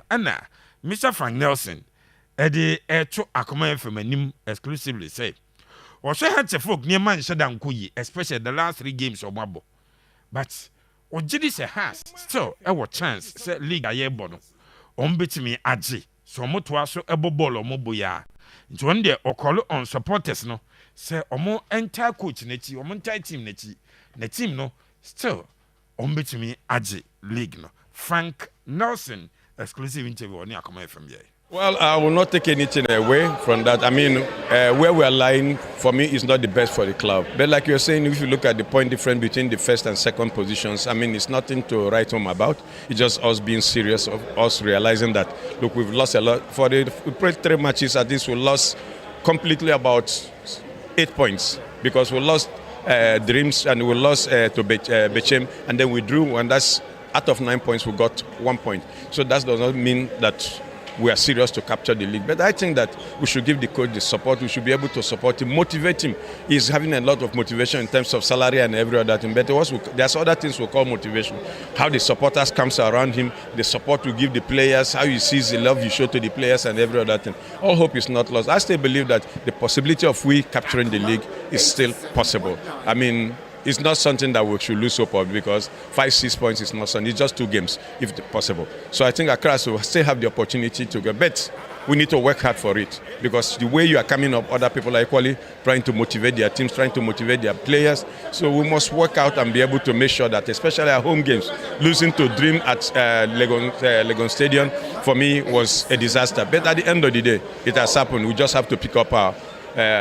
Anna, Mr. Frank Nelson, Eddie Echo Akoma from a name exclusively say. Or she had to folk near man Shadan Kuyi, especially the last 3 games of Mabo. But what Jiddy has still our chance, said League Aye Bono. Bit me Aji, so much was so able ball or moboya. It's one day or call on supporters no, say or more entire coach neti or entire team neti, the team no, still bit me Aji League no. Frank Nelson. Exclusive interview on Yakoma from here. Well, I will not take anything away from that. I mean, where we are lying, for me, is not the best for the club. But like you're saying, if you look at the point difference between the first and second positions, I mean, it's nothing to write home about. It's just us being serious, of us realizing that, look, we've lost a lot. For the 3 matches at least, we lost completely about 8 points because we lost Dreams and we lost to Bechem, and then we drew, and that's out of 9 points, we got 1 point. So that does not mean that we are serious to capture the league. But I think that we should give the coach the support. We should be able to support him, motivate him. He's having a lot of motivation in terms of salary and every other thing. But there's other things we call motivation. How the supporters comes around him, the support we give the players, how he sees the love you show to the players and every other thing. All hope is not lost. I still believe that the possibility of we capturing the league is still possible. I mean, it's not something that we should lose hope of because 5-6 points is not something. It's just 2 games, if possible. So I think Accra will still have the opportunity to get. But we need to work hard for it because the way you are coming up, other people are equally trying to motivate their teams, trying to motivate their players. So we must work out and be able to make sure that, especially at home games, losing to Dream at Legon Stadium for me was a disaster. But at the end of the day, it has happened. We just have to pick up our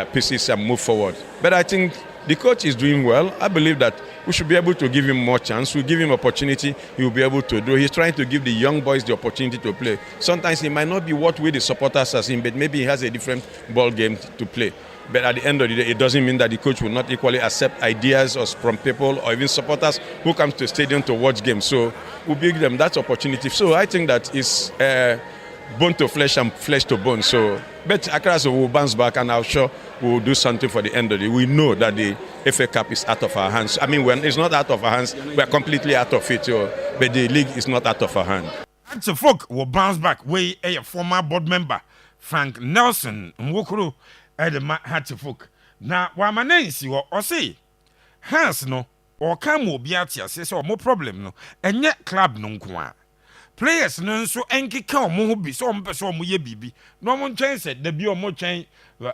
pieces and move forward. But I think the coach is doing well. I believe that we should be able to give him more chance. We give him opportunity, he will be able to do. He's trying to give the young boys the opportunity to play. Sometimes he might not be what way the supporters are seeing, but maybe he has a different ball game to play. But at the end of the day, it doesn't mean that the coach will not equally accept ideas from people or even supporters who come to the stadium to watch games. So we'll give them that opportunity. So I think that it's bone to flesh and flesh to bone. So, but Accra will bounce back, and I'm sure we'll do something for the end of the day. We know that the FA Cup is out of our hands. I mean, it's not out of our hands. We're completely out of it. But the league is not out of our hands. So folk will bounce back. We a former board member, Frank Nelson, Mwokuru, Edema Hatchifok. Now, why my name is you or say, Hans no, or come will be at your or more problem no, and yet club no kwa. Players no so enki ka omo bi so omo pese omo ye bibi no omo chen se da bi omo chen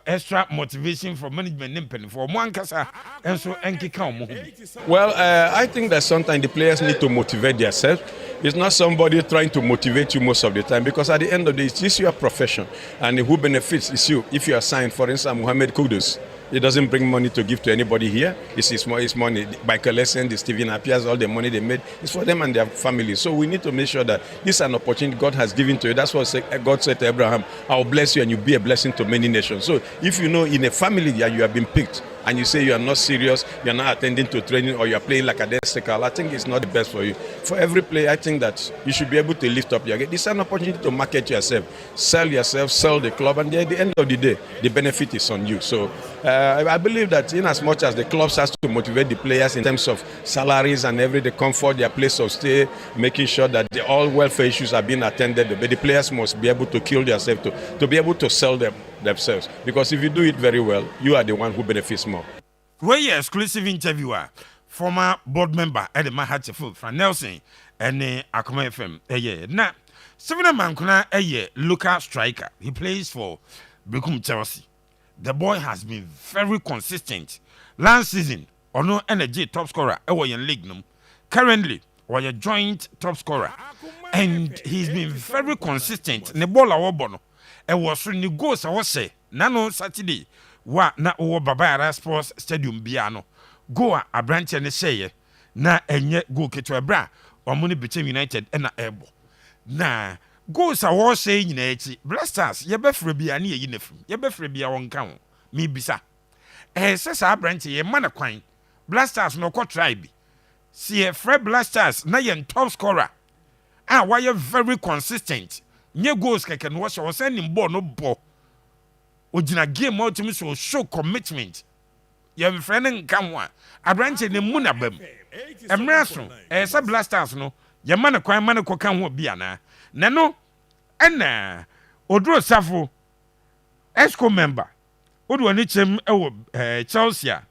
extra motivation for management nimpen for omo ankasa enso enki ka omo bi. Well, I think that sometimes the players need to motivate themselves. It's not somebody trying to motivate you most of the time, because at the end of the day, it's your profession, and who benefits is you. If you are signed, for instance, Mohamed Kudus, he doesn't bring money to give to anybody here. It's his money. Michael Lesson, the Stephen Appiahs, all the money they made is for them and their families. So we need to make sure that this is an opportunity God has given to you. That's what God said to Abraham, I will bless you and you'll be a blessing to many nations. So if you know in a family that you have been picked, and you say you are not serious, you are not attending to training, or you are playing like a destical, I think it's not the best for you. For every player, I think that you should be able to lift up your game. This is an opportunity to market yourself, sell the club, and at the end of the day, the benefit is on you. So I believe that in as much as the clubs has to motivate the players in terms of salaries and the comfort, their place of stay, making sure that all welfare issues are being attended, but the players must be able to kill themselves to be able to sell themselves. Because if you do it very well, you are the one who benefits more. We're your exclusive interviewer, former board member Edema Hatchifok, Frank Nelson, and Akoma FM. Now, Amankona, a local striker. He plays for Bekum Chelsea. The boy has been very consistent. Last season, no energy top scorer, in league. Currently, or a joint top scorer. And he's been very consistent. Nebola Wobono. And was when you go, so I say, Nano Saturday, wa na o Baba Sports Stadium Biano. Go a branch and say, na enye go to a bra, or money between United and a ebo. Na go sa wo say nyina echi Blasters ye befre bia na ye nefum ye befre bia won kan mi bisa se sa branch ye mana kwan Blasters no ko try bi see e Fred Blasters na ye top scorer why you very consistent nye goals keke no wo sending ball no ball ogina game ultimate so show commitment ye friend nkan wa abranche ne mu na bam emraso se Blasters no ye mana kwan mana ko kan ho bia na no ɛna oduro safo esco member odu oni chem ɛwɔ Chelsea a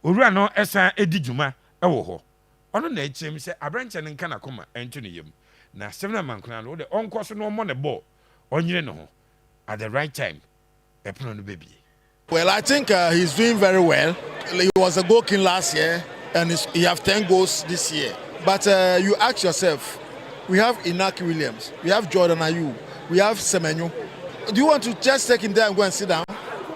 owura no ɛsan edi dwuma ɛwɔ hɔ ɔno na echem sɛ abranche ne nka na koma ɛnto ne yam na Stephen Amankona no de ɔnkɔ so no ɔmɔ ne ball ɔnyere ne ho at the right time ɛpono no bebie. Well, I think he's doing very well. He was a goal king last year and he have 10 goals this year. But you ask yourself, we have Inaki Williams, we have Jordan Ayew, we have Semenyo. Do you want to just take him there and go and sit down?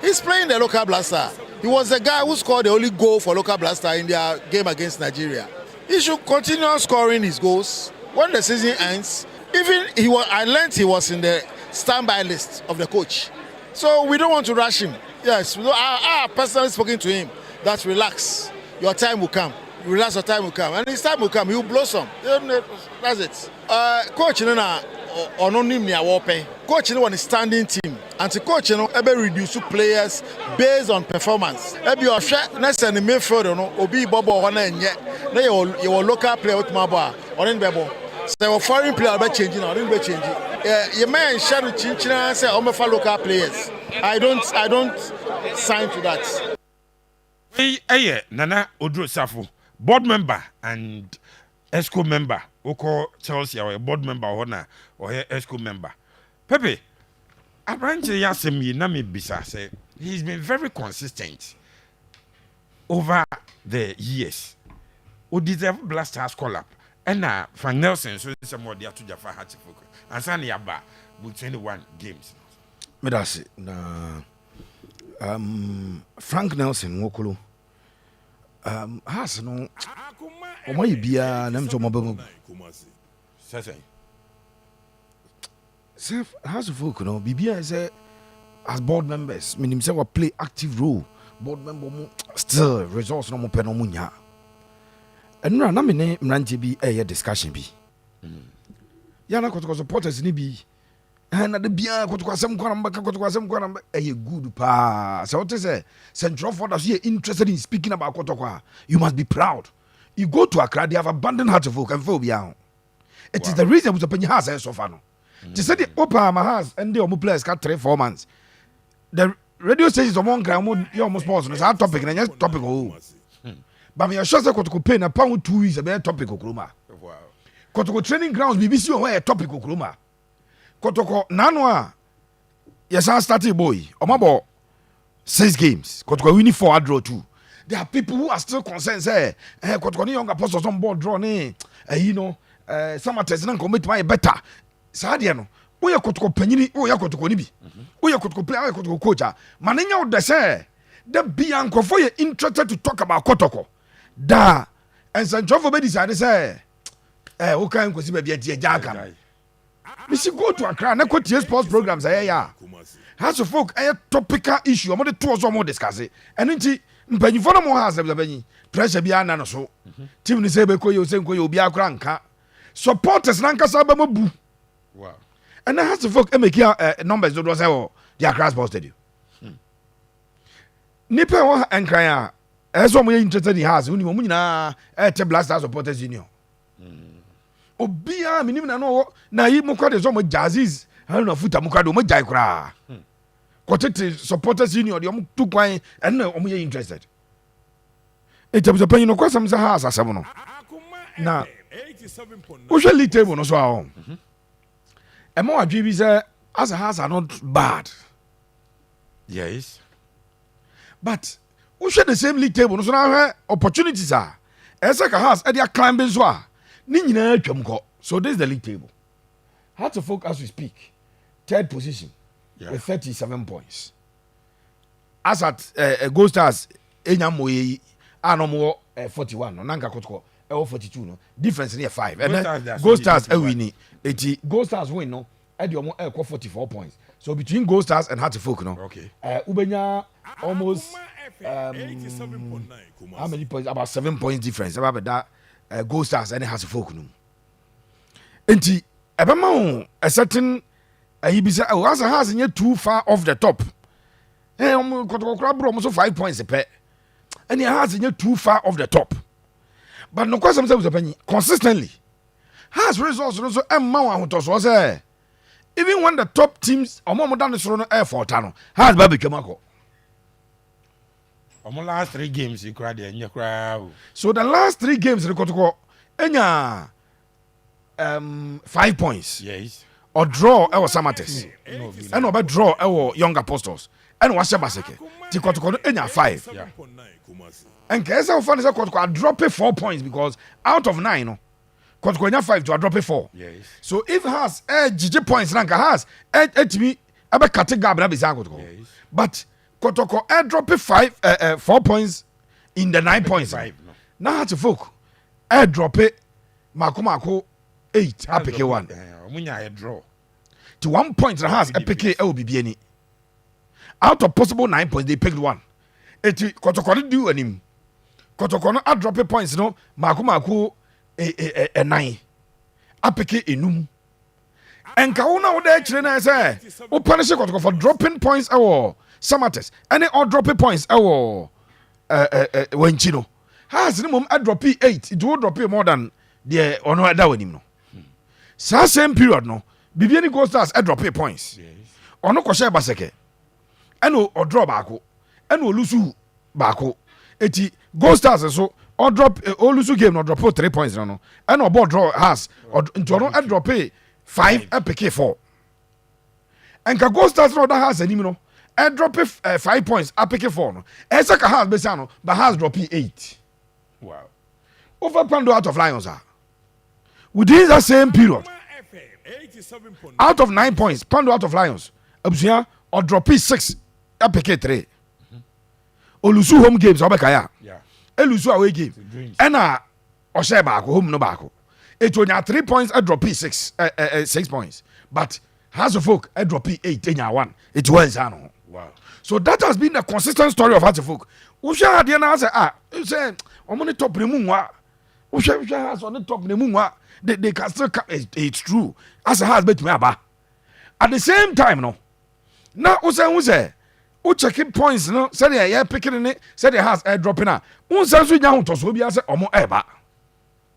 He's playing the local blaster. He was the guy who scored the only goal for local blaster in their game against Nigeria. He should continue scoring his goals when the season ends. I learned he was in the standby list of the coach. So we don't want to rush him. Yes, I personally spoken to him that relax, your time will come. Relax, your time will come. And his time will come, he will blossom. That's it. Coach, coach on a standing team. And the coach, reduce players based on performance. Maybe your next and the midfield, Obi Bobo, and yet, your local player with Maba, or in Bebo. So, foreign player will be changing, or in be changing. Your man shadow Chinchina say, I'm for local players. I don't sign to that. Hey, Nana Odro Safo, board member and ESCO member, Oko Chelsea, or a board member or ESCO member. Pepe, Abranche Yasemi Nami Bisa say he's been very consistent over the years. Who deserve Blasters call up. And Frank Nelson, so some more there to Jaffa Hatchifoko. And Sani Abba with 21 games. Medasi na Frank Nelson wokolo has no omo bia na mso mobam self has folk no bibia say as board members minim say we play active role board member mo still resource no mo pe no mo nya enura na me ne mranje bi discussion bi ya na Kotoko supporters ni bi na de bia Kotoko asem kwanamba good pa so what say central forward you interested in speaking about Kotoko you must be proud. You go to Accra, they have abandoned Hartlepool and phobia. It is the reason we open your house so far. They said the open my house and the players got 3-4 months. The radio stations among ground you almost pause on our topic and just topic. But me assure Kotoko pay a pound 2 weeks about topic of Kruma. Kotoko training grounds BBC or a topic of Kruma. Kotoko Nanwa. Yes, I started boy. Omabo 6 games. Kotoko winning 4 draw 2. There are people who are still concerned. Say, Kotoko young apostles on board draw some attendants commit my better. Sadiano, we are Kotoko penny, we are Kotoko nibi. We are Kotoko player, Kotoko coach. Manenya de say, the Bianco for you interested to talk about Kotoko. Da, and San Jofo decided say, who can go see baby a jackal. We should go to Accra, and quote sports programs. Has a folk a topical issue. I'm going to 2 or more discuss it. And then mpanyi fo no mo ha asem zabanyi pressure bia na no so team ni say be koyo senko yo bia kra nka supporters na nka sa ba mabu wow and has to folk make numbers do say oh the Accra Sports Stadium nipa wo enkran a eso mo interested in house uni mo nyina te Blasters supporters union obia minim na no na yi mo kwade so mo Jazzies ha na futa mo kwade mo jai kra Kotete supporters union the two kwan and no interested. It was a penny no kwasam sa house asem no. Na usually table no so ahom. E mo adwe bi say as a house are not bad. Yes. But usually the same league table no so na opportunities are. Esa ka house e dia climbing so a ni nyina atwam ko. So this is the league table. How to focus as we speak. 3rd position. Yeah. With 37 points. As at Goldstars, Enyamoye, Anomo 41, no Nanka Kotoko, 42, no difference near 5. And then Goldstars winning. Goldstars win, no, Ediomo 44 points. So between Goldstars and Hartlepool, no, okay. Ubenya almost how many points? About 7 points difference. About that Goldstars and Hartlepool, no. Enti, a certain. He be say, oh, as a house in too far off the top. Hey, almost 5 points a pet. And he has in too far off the top. But no question was a penny consistently. Has results also and Mawa was even when the top teams omo dan so no air for tano has ba betwam akọ. Omo last 3 games you cried there nya kra. So the last 3 games the Kotoko enya 5 points. Yes. Or draw e was Samates. And or draw e was Young Apostles. And was Baseke. Ti Kotoko enya 5. Yeah. And Kesa fan is Kotoko drop 4 points because out of 9 no Kotoko enya 5 to drop 4. Yes. So if has GG points rank has to me ebe kate gab na be Kotoko. Yes. But Kotoko airdrop 4 points in the 9 points. 5 no. Now to folk airdrop it mako 8 apeke 1. Omunya a draw. To 1 point that has apeke e obi bi ani. Out of possible 9 points they picked 1. Eti Kotoko do anim. Kotoko no airdrop points no mako 9. Apeke enum. Enka wona wo dey kire na say wo punish Kotoko for dropping points awọ Samates any or dropping points awọ wenchi no. Has ni mom airdrop 8 it will drop more than the ono ada wanim no. Same period no bibi any Goldstars airdrop points. Yes. Ono ko share baseke eno o draw baako eno lusu baako eti Goldstars so o drop o lusu game no drop 3 points no eno ball draw has into ono airdrop 5 apk 4 enka Goldstars no that has anim no airdrop 5 points apk 4 no esa ka has besa no but has drop 8. Wow. Over Pando out of Lions are within that same period out of 9 points Pando out of Lions Abusia or drop 6 apk 3 olusu home games obekaya Yeah. elusu away game ena o share baako home no baako it onya 3 points a drop 6 6 points but has of folk a drop 8 enya 1 it was ano. Wow. So that has been the consistent story of Hatchfolk. Usha had na say say omoni top nemu nwa. Usha has on the top nemu nwa. They can still it's true. As has bet me aba. At the same time no. Now say who checking points no say they are picking it say they has air dropping na. Unsa so nya hoto so bia say omo eba.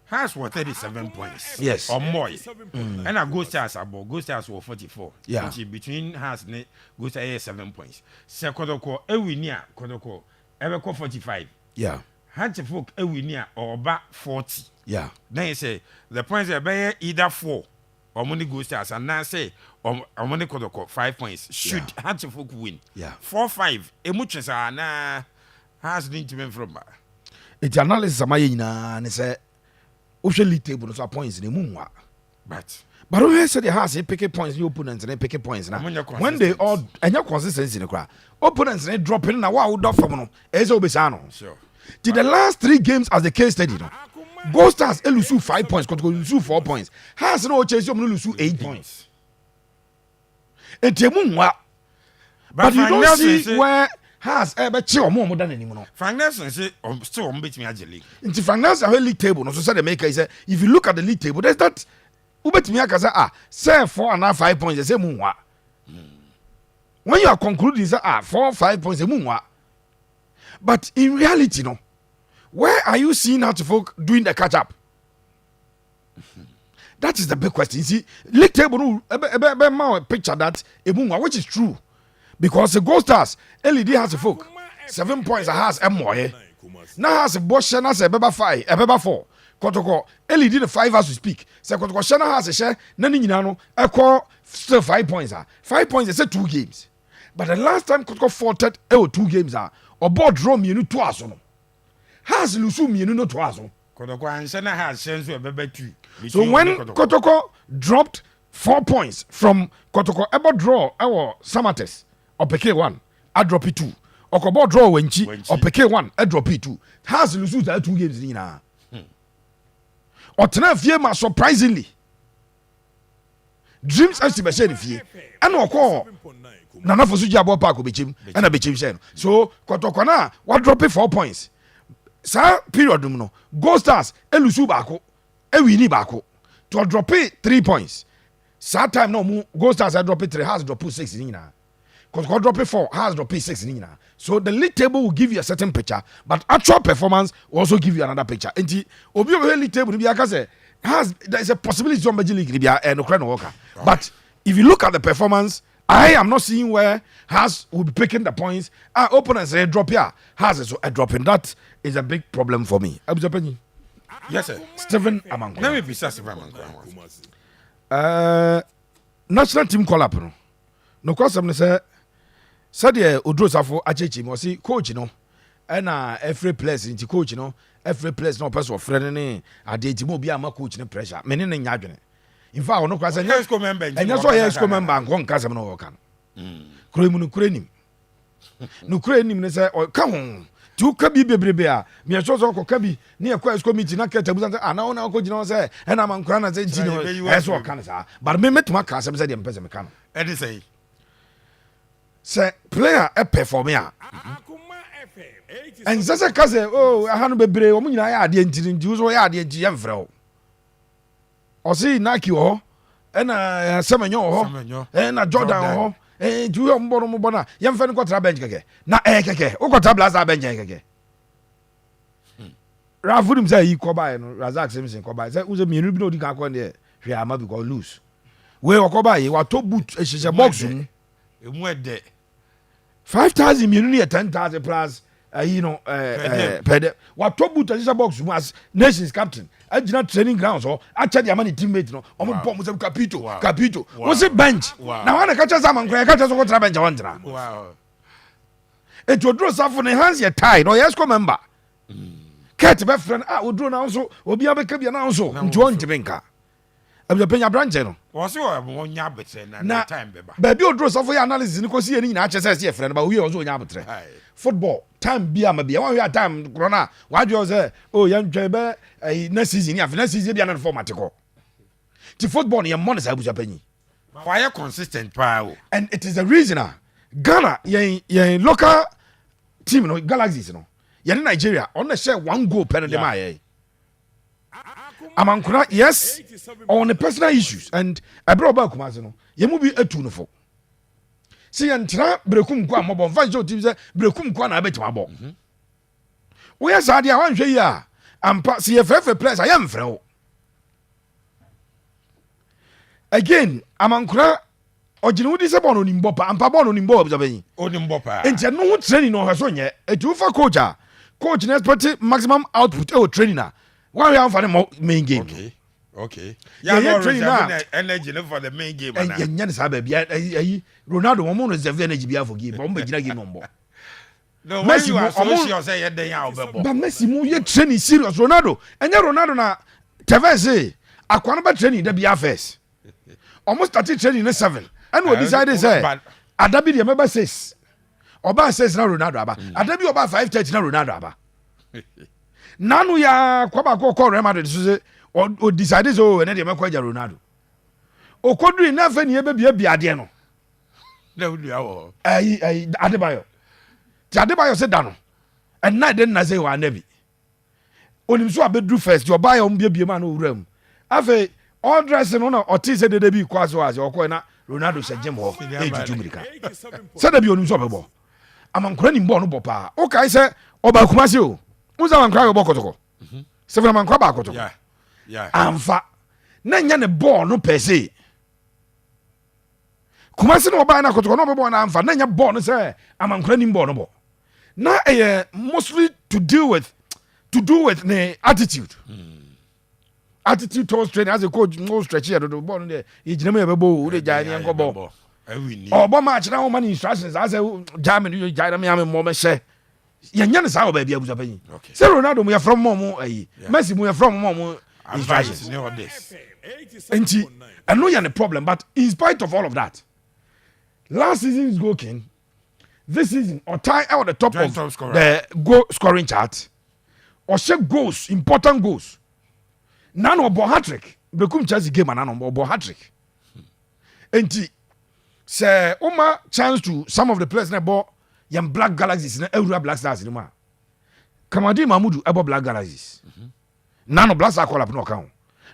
Has what 37 points. Yes. Or more. And a Goldstars about Goldstars were 44. Yeah. Which between has ne Goldstars 7 points. Se Kotoko ewi near Kotoko ever 45. Yeah. Hatchfolk ewi near or back 40. Yeah. Then you say the points are by either 4 or money Goldstars and now say or money Kotoko 5 points. Should Hatchfolk win? Yeah. 4-5. Emuches are na has need to be from back. It's analysis amaye nyina ne say Ocean league table no so points in the nwa. But we said the house pick points the opponents and pick points now. When they all and your consistency in the crowd. Opponents they dropping now what would from no ezo besano. sure. Did the last 3 games as the case study no. Goldstars elusu 5 points, Kotoko 4 points. Has no chase you elusu 8 points. Etemu nwa. But you don't see where has ever chill more than anyone. Frank Nelson say still on beat me at the league. Into Frank Nelson league table no so said the maker is if you look at the league table there's that ubet me akaza say 4.5 5 points they say munwa. When you are concluding say 4-5 points they munwa. But in reality no where are you seeing how to folk doing the catch up? That is the big question. You see league table no picture that munwa which is true. Because the Goldstars, LED has a folk 7 points has a more. Now has a Bosch and has a Beba 5, a Beba 4. Kotoko, LED the 5 as we speak. So Kotoko Shana has a share, Nani Nano, a call still 5 points. 5 points, they said 2 games. But the last time Kotoko fought 2 games or board draw me no 2 as on. Has Lusu me no 2 as on. Kotoko and Shana has sense to a Beba 2. So when Kotoko dropped 4 points from Kotoko ever draw our Samates. Or PK 1, I drop it 2. Or Kobo draw Wenchi, or PK 1, I drop it 2. Has Lusu that 2 games in now. Or Tenafie surprisingly. Dreams as to be said if ye. And no call. Nana for Sujabo Park will be chim, and a be chim. So, Kotokona, what drop it 4 points? Sa period no. Goldstars, Elusu Bako, Ewini Bako. To drop it 3 points. Sa time no Goldstars I drop it 3, has drop 6 in now. Because God drop it 4, has drop it 6 in. So the league table will give you a certain picture, but actual performance will also give you another picture. And the league table has there is a possibility of major league and no worker. But if you look at the performance, I am not seeing where Haas will be picking the points. Opponents say drop here. Haas is a dropping. That is a big problem for me. Yes, sir. Stephen Amankona. Let me be Stephen Amankona. National team call up. No question say said the Odrosafo Achechi mo si coach no. And every place into coach no. Every place no person friend ne ade ti mo bi ama coach ne pressure. Me ne nya adwene. In fact, no kwasa nya school member. And that's why school member nko nka sem no wo kan. Kure mu no kure nim. No kure nim ne say o ka ho. Tu ka bi bebrebe a me so so ko ka bi ne ekwa school meeting na ka tabu say ana wona ko gina say e na man kura na say ji no e so kan sa. But me metuma ka sem say dem pese me kan. E dey say say player e perform ya. And sasa ka say oh ahanu bebre o mu nyina ya ade nti so ya ade nti ye mfrɛ o. Osi Nike ho ena Semenyo ho ena Jordan ho ju yo mbo no mbo na ye mfa ni kwatra bench keke na keke o kwatra blaza bench keke Rafudim say yi koba no Razak Simpson koba say uze mienu bi no di kan ko ne hwe ama bi ko lose we koba yi wa to boot ehye box mu emu ede 5,000 mienu ne 10,000 plus you know pede wa to boot ehye box mu as nations captain agina training grounds so acha dia mani teammate no omo bom say capito wo say bench na wana ka cha sama nkwa ka cha so ko tra bench won tra etodro safo ne hands ye tie no yes ko member ket be friend odro na so obi abeka bia na so nti won timenka abia penya branch no wo se wo nya betre na time beba ba bi odro safo ya analysis ni ko si ye ni nyina ache say ye friend ba wo ye wo so nya betre football time bia ma bia wan we time corona wadwo say oh yan twa be na season ya na season bia na format ko ti football ye money say abuja panyi why consistent pa o and it is a reason Ghana ye local team no Galaxies no ye Nigeria on the share one goal per dem aye Amankona yes on the personal issues and abro ba Kumasi no ye mu bi atu no fo si yantra brekum kwa mobo mfa jo team say brekum kwa na betima bo wo ya sa dia wan hwe yi a ampa si ye frefe place ayam frɛ wo again Amankona ojini wudi se bono nimbo pa ampa bono nimbo obi zaben onimbo pa enti no ho training no hweso nye etu fa coach na expect maximum output e training na wan ya amfa ne main game okay yeah training na energy for the main game na nya ne sa ba bia Ronaldo mo no reserve energy bia for game mo be gina game no no Messi was so say ye den ya obebo but Messi mo ye training serious Ronaldo na Tevez akwana ba training da bia first almost started training in 7 and we decided say adabi de meba 6 oba 6 na Ronaldo aba adabi oba 5:30 na Ronaldo aba nanu ya kwaba ko Real Madrid so say o decided so na de mekwa ja Ronaldo okoduri na fa ni e bia ade no na wudua wo Adebayo se da no and na de na say wa nabi onim so abedru first your buy on bia ma no wuram afa all dress no na oti se de bi kwa so as okọ na Ronaldo se gym ho ejuju mirika se da bi onim so bebo Amankona ni ball no bo pa o kai se oba Kumasi o muza Amankona yo Kotoko se funa Amankona ba Kotoko yeah amfa na nya ne ball no per se Kumasi no oba na Kotoko no bebo na amfa na nya ball no se Amankona ni ball no bo na mostly to do with the attitude attitude towards training as a coach no stretch here do ball there e jinam e bebo o de jai ni enko ball obo match na woman instructions as German you jai na me am mo me she ye nya ne sa o ba bia buza panyi say Ronaldo mo ye from mo ayi Messi mo ye from mo instructions enti and no ya the problem but in spite of all of that last season's goal king this season or tie out the top of the goal scoring chart or share goals important goals none of hat-trick bekum Chelsea game none of hat-trick enti say oma chance to some of the players na ball yam Black Galaxies na Euro Black Stars ni ma Kamadi Mahmoud ebo Black Galaxies none of Black Stars call up no account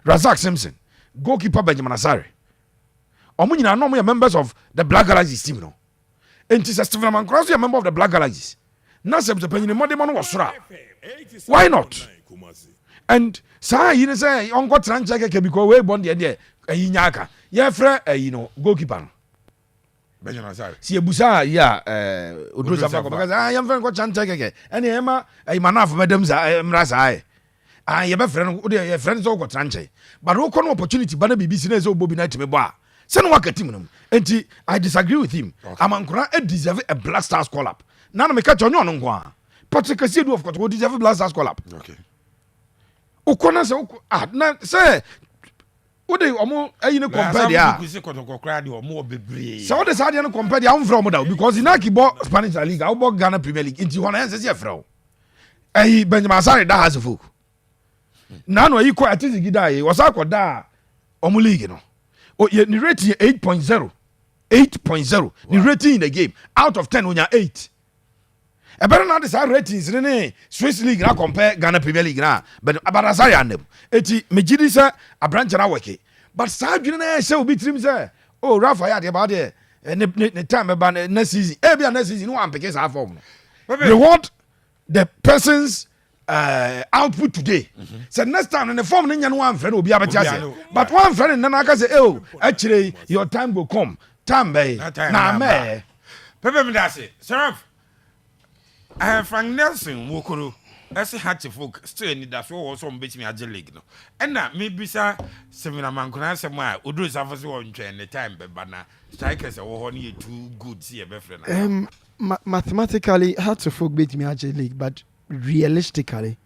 Razak Simpson goalkeeper Benjamin Asare omo nyina no mo members of the Black Galaxies team no enti say Stephen Amankona a member of the Black Galaxies na se penyin mo de mo no wasora why not and say you know say onko transfer keke because we bond there ɛyi nyaka yɛfrɛ goalkeeper no Benjamin Asare. si ebusa ya Oduro Safa ko because yɛmfrɛ no kɔkya ntɛ kɛkɛ ɛne ɛma manafo mɛdam mmra saa yɛbɛfrɛ no wode yɛfrɛ no sɛ wokɔtena nkyɛn but wokɔ no opportunity ba na biribi si na ɛsɛ wobɔ bi no atumi bɔ a sɛ ne waka team no mu enti I disagree with him. Amankona deserve a Black Stars call up na meka kyɛ ɔnyɛ ɔno nko a Patrick Kasiedu of Kotoko deserve Black Stars call up. Okay. Wokɔ na sɛ na sɛ wode ɔmo ayi ne compare dia sɛ wode saa deɛ no compare dia womfrɛ ɔmo da because Inaki bɔ Spanish La Liga wobɔ Ghana Premier League nti hɔ no ɛnsɛ sɛ yɛfrɛ wo ɛyi Benjamin Asare da ha se folk na no ayi kɔ atizigi da yi wɔsa kɔ da ɔmo league no ne rating 8.0 the rating in the game out of 10 onya 8 ɛbɛrɛ na de saa ratings ne Swiss League na compare Ghana Premier League na but Asare anam eti megidi sɛ abranche na wɔke but saa dwene na ɛhyɛ obi tirim sɛ Rafa ya de ba de ne time ba na season bia na season no one pick saa form no reward the person's output today so next time the form no nya no one friend obi abɛtia sɛ but one friend na aka sɛ actually your time will come time bɛyi na mɛ Pepe mi da se Seraph Frank Nelson wokoro ɛsɛ hatch folk still need that so also mbetimi agye league no ɛna mebisa Semina Amankona asɛm a Oduro Safa se wɔ ntwɛn ne time bɛba na strikers ɛwɔ hɔ no yɛ too good see ɛbɛfrɛ na mathematically hatch folk betimi agye league but realistically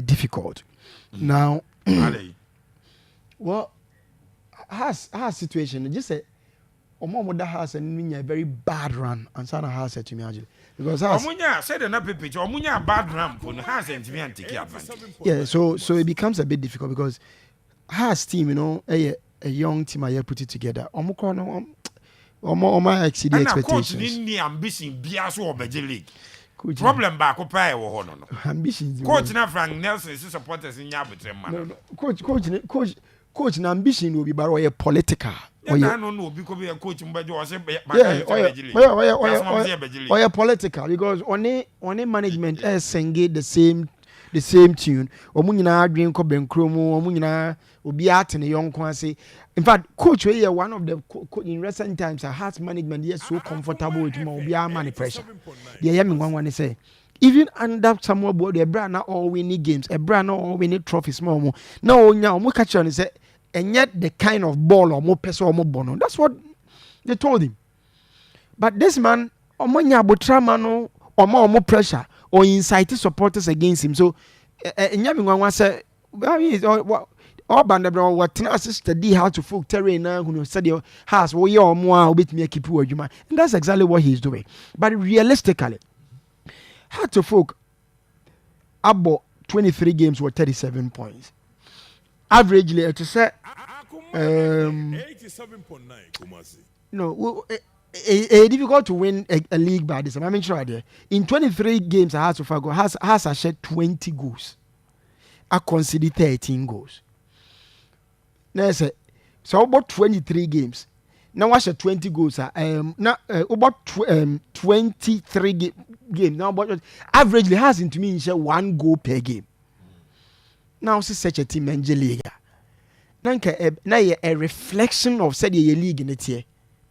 difficult now well has situation just say omo that has a very bad run and sana has to me agile because omunya said na Pepe omunya bad run for has ntimi antiki advantage. Yeah, so it becomes a bit difficult because has team a young team I put it together omo exceed the expectations. And coach ni ambition bia so obege league problem ba ko pa e wo ho no ambitions coach na Frank Nelson is supporters nya abutre man coach na ambition will be but or political no obi ko be coach mbaje o se or political because on management sing the same tune omunyina adwen ko benkro mu omunyina obi atene yonko ase in fact coach we one of the in recent times heart management is so comfortable with him obi am pressure the yam nwanwa say even under Samuel board e bra na all winning games e bra na all winning trophies mo na onya omo catch on say and yet the kind of ball or more person or more bono that's what they told him but this man omo nya botra mano omo pressure or incite supporters against him so nyame nwanwa say all band bro what study how to folk terrain na who said your house wo ye omo a obetimi keep you adwuma and that's exactly what he's doing but realistically how to folk about 23 games were 37 points averagely it is 87.9 no difficult to win a league by this. I mean, sure there. In 23 games, has shed 20 goals. I conceded 13 goals. Now, so about 23 games. Now, I shed 20 goals. Now, about 23 games. Now, about averagely has into me one goal per game. Now, see such a team, Angelica. Now, a reflection of said a league in it here.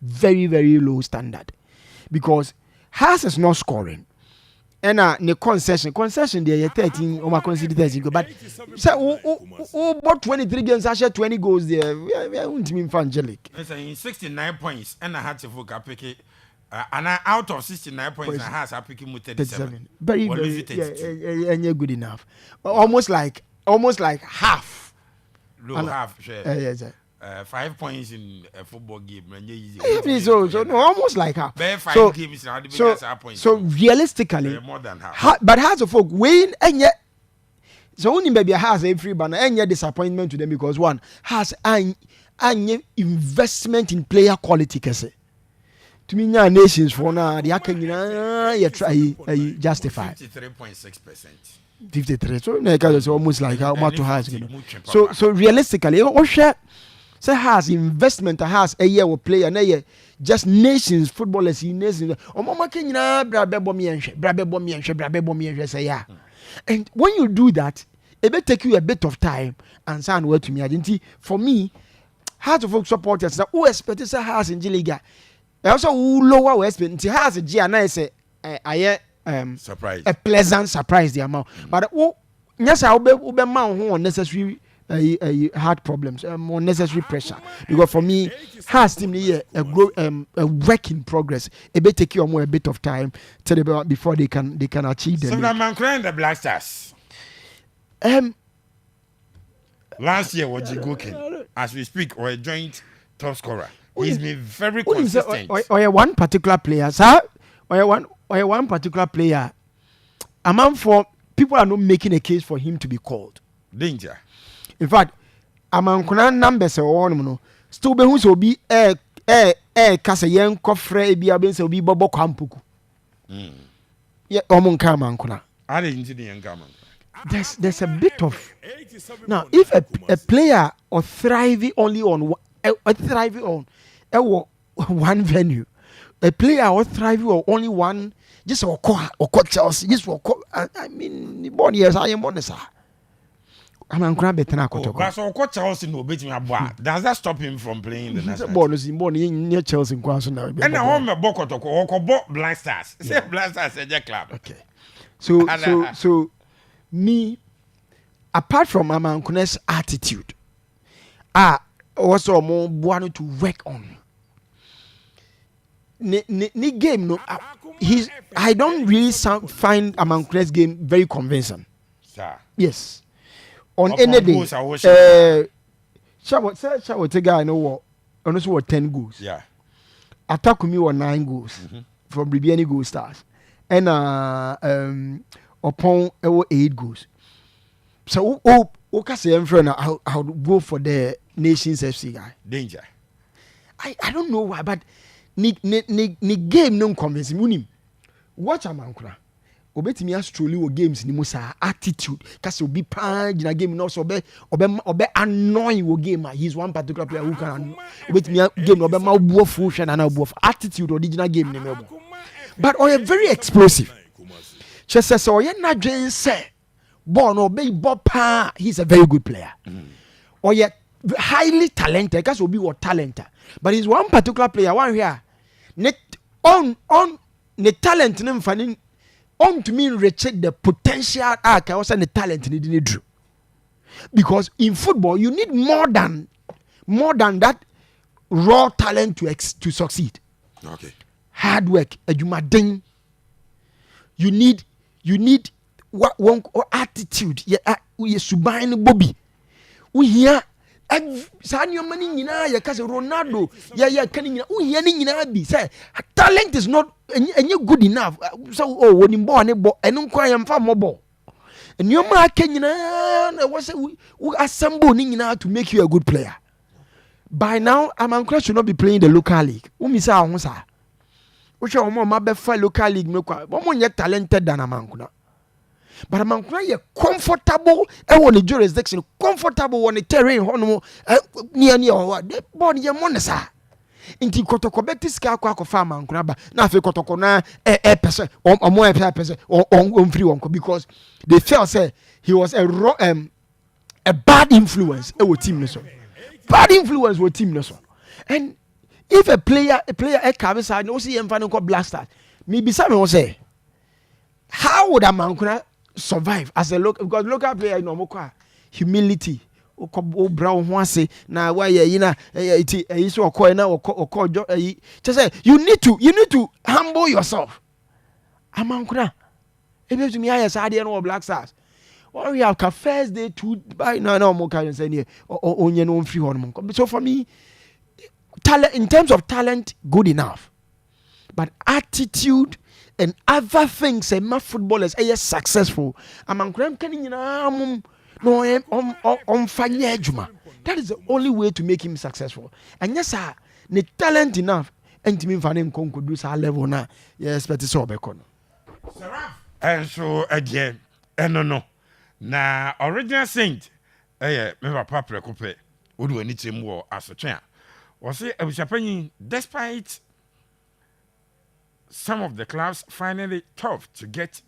Very, very low standard because Haas is not scoring. And the concession there 13 or my consider 13 but so about 23 games I share 20 goals there. We won't mean for Angelic. In 69 points and I had to vote pick it. And out of 69 points I has I pick him with 37. Very and good enough. Almost like half. Low half share. Yes. 5 points in a football game. So no, almost like half. 5 games now. So realistically, more than half. But has a folk win and yet. So only maybe has a free banner and yet disappointment to them because one has an investment in player quality. To me, nations for now the you try justify 53.6%. 53. So it's almost like how much has. So realistically, so has investment has a year of player and a year just nations footballers in nations. And when you do that, it will take you a bit of time and sound well to me. For me, Hearts of Oak supporters na who expect say Hearts in G League. Also who lower we expect nti Hearts G and I say surprise. A pleasant surprise the amount. But who yes I ube man who unnecessary heart problems, unnecessary pressure. Because for me, Hearts team here a work in progress. It may take you a bit of time before they can achieve them. So now Amankona and the Black Stars. Last year was Jigokin. As we speak, or a joint top scorer. He's been very consistent. Or one particular player, sir. Or one particular player. Among for people are not making a case for him to be called. Danger. In fact, Amankona numbers are one no. Still be who so be kasa yen kofre bi aben so be bobo kwampuku. Yeah, omunka Amankona. I didn't see the young man. There's a bit of now if a player or thriving only on one venue, a player or thriving on only one just or Chelsea just I mean the body years I am on the Amankona betena Kotoko. But so Chelsea no bet me aboa. Does that stop him from playing the national? Bonus in Bonnie near Chelsea kwaso na. And now me Kotoko or Black Stars. Say Black Stars a club. Okay. So me, apart from Amankona's attitude, also more want to work on. Ni game no, I don't really find Amankona's game very convincing. Sir. Yes. On any day, Shawo Tega I know what, honestly what 10 goals. Yeah. Atakumi were 9 goals from Ribiani Goldstars, and upon 8 goals. So okay say I'm friend I would go for the Nations FC guy. Danger. I don't know why, but ni game no convince me. Watch Amankona. Obetimi astroli wo games ni mo sa attitude kasi obi pan gina game no so obe annoy wo game. He's one particular player who can obetimi game no obe ma obuo fu hwe na obuo attitude original game ni mebo. But oye very explosive. Chese so oye na dwen say ball no be ball pa, he's a very good player. Oye highly talented kasi obi wo talent. But he's one particular player one here. Net on the talent nem fani to me recheck the potential also the talent need do. Because in football you need more than that raw talent to succeed. Okay. Hard work, edumaden. You need one attitude. We subain Bobby. We hear Sanyo money nyina ya kase Ronaldo ya kani nyina ni nyina bi say talent is not good enough. So when him born enu kwa ya mfa mobo nyoma aka nyina na was we assemble ni nyina to make you a good player. By now Amankona should not be playing the local league. Umi say ahun sa wo hwe omo ma be fa local league mekwa omo nye talented than Amankona. But Amankona ye comfortable on the jurisdiction, comfortable on the terrain hono near the body ye monesa. Inti Kotoko betis ka akwa Amankona ba na afi Kotoko na person omo person on free one because they felt say he was a bad influence with team no so. Bad influence with team no so. And if a player come side no see him fan ko Black Stars, me bisa me say how would Amankona survive as a local, because local player you know humility o brown ho ase na why you na so okoy na okojo just say you need to humble yourself. Amankona ebe to me hire side no Black Stars or we have first day to buy no more can say here onye no free one. So for me talent, in terms of talent, good enough, but attitude and other things say my footballers are successful. Amankona that is the only way to make him successful. And yes sir, the talent enough and to me for him could do sa level na yes but it's all bekono. And so again no na original saint me papa prekope odu ani tem wo asotwe a was say abusapanyin despite some of the clubs finding it tough to get